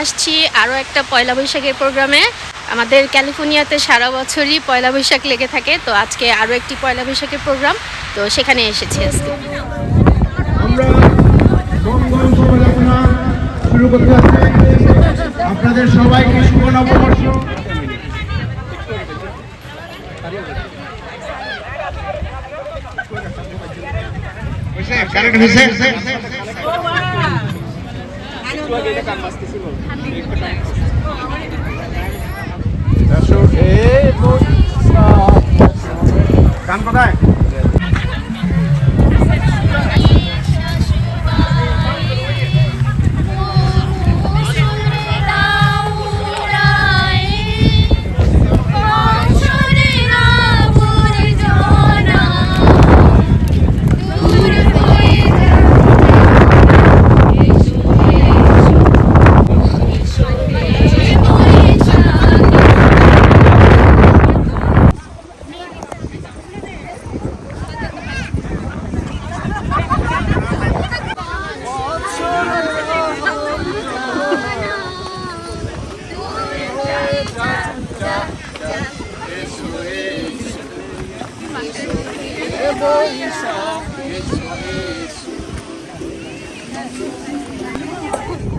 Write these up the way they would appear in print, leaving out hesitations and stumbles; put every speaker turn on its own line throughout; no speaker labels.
আসছি আরও একটা পয়লা বৈশাখের প্রোগ্রামে। আমাদের ক্যালিফোর্নিয়াতে সারা বছরই পয়লা বৈশাখ লেগে থাকে, তো আজকে আরও একটি পয়লা বৈশাখের প্রোগ্রাম, তো সেখানে এসেছি আজকে।
আমরা মঙ্গল শোভাযাত্রা শুরু করতে যাচ্ছি। আপনাদের সবাইকে শুভ নববর্ষ। কারেন্ট হয়েছে গান কোথায়?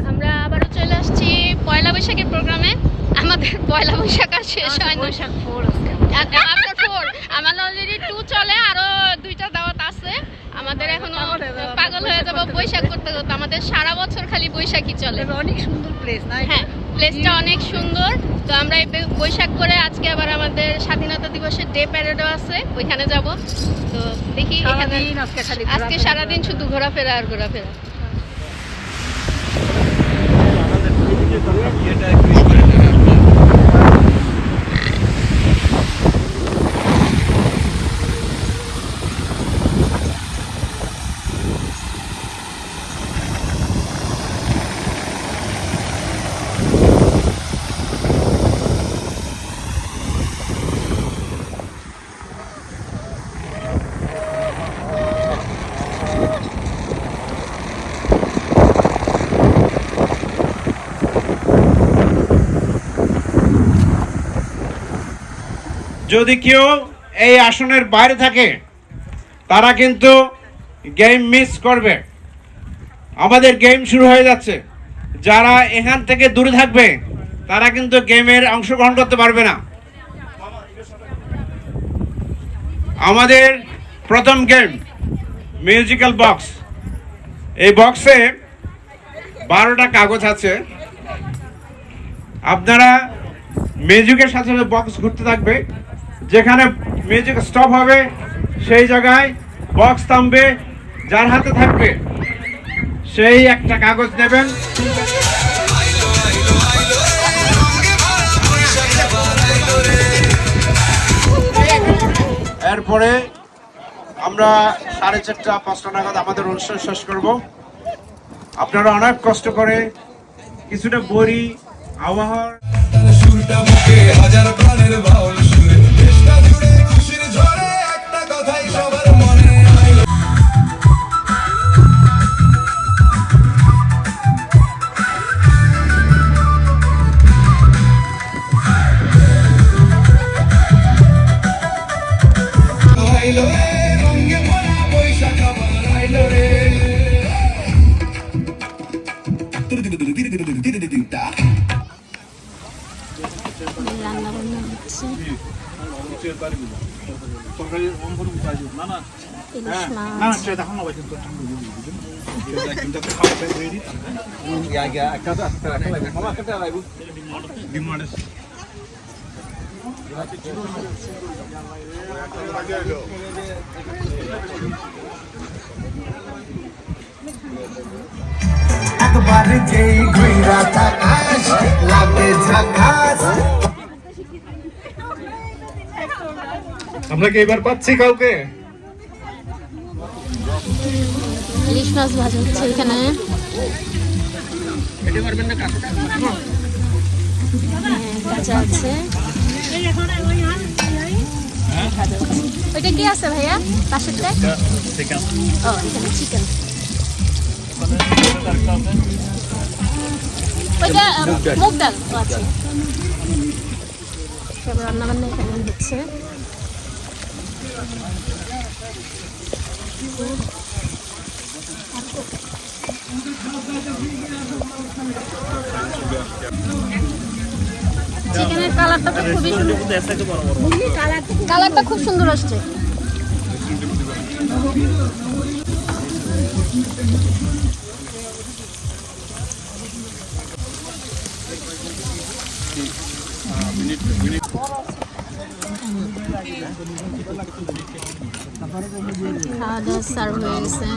আমরা আবারও চলে আসছি পয়লা বৈশাখের প্রোগ্রামে। আমাদের পয়লা বৈশাখ আর শেষ হয় না। আফটার 4 আমার অলরেডি 2 চলে, আরো 2টা দাওয়াত আছে আমাদের। এখনো পাগল হয়ে যাবো বৈশাখ করতে করতে। আমাদের সারা বছর খালি বৈশাখই চলে।
অনেক সুন্দর প্লেস না?
হ্যাঁ, প্লেসটা অনেক সুন্দর। তো আমরা এই বৈশাখ করে আজকে আবার আমাদের স্বাধীনতা দিবসের ডে প্যারেডও আছে, ওইখানে যাব। তো দেখি এখানে আজকে সারাদিন শুধু ঘোরাফেরা আর ঘোরাফেরা।
যদি কেউ এই আসনের বাইরে থাকে তারা কিন্তু গেম মিস করবে। আমাদের গেম শুরু হয়ে যাচ্ছে। যারা এখান থেকে দূরে থাকবে তারা কিন্তু গেমের অংশগ্রহণ করতে পারবে না। আমাদের প্রথম গেম মিউজিক্যাল বক্স। এই বক্সে 12টা কাগজ আছে। আপনারা মিউজিকের সাথে সাথে বক্স ঘুরতে থাকবে। যেখানে মিউজিক স্টপ হবে সেই জায়গায় বক্স থামবে। যার হাতে থাকবে সেই একটা কাগজ নেবেন। এরপরে আমরা 4:30 5টা নাগাদ আমাদের অনুষ্ঠান শেষ করব। আপনারা অনেক কষ্ট করে কিছুটা বড়ি আবহাওয়ার হাজার প্রাণের বাউল সুরে দেশটা জুড়ে খুশির ঝড়ে একটা কথাই সবার মনে আইলো রে রঙে ভরা বৈশাখ আবার আইলো রে
রান্না বান্না হচ্ছে।
একবার যেই ঘুইরা তাকাস লাগে ঝাকাস।
আমরা কি এবার পাচ্ছি কাউকে?
ইলিশ মাছ ভাজা হচ্ছে এখানে। কাঁচা আছে। ওইটা কি আছে ভাইয়া পাশেরটা? ও এখানে চিকেন। ওইটা মুগ ডাল আছে। সব রান্না বান্না এখানে হচ্ছে। চিকেনের কালারটা তো খুবই সুন্দর, কালারটা খুব সুন্দর আসছে। খাওয়া দাওয়া সার্ভ হয়ে গেছে।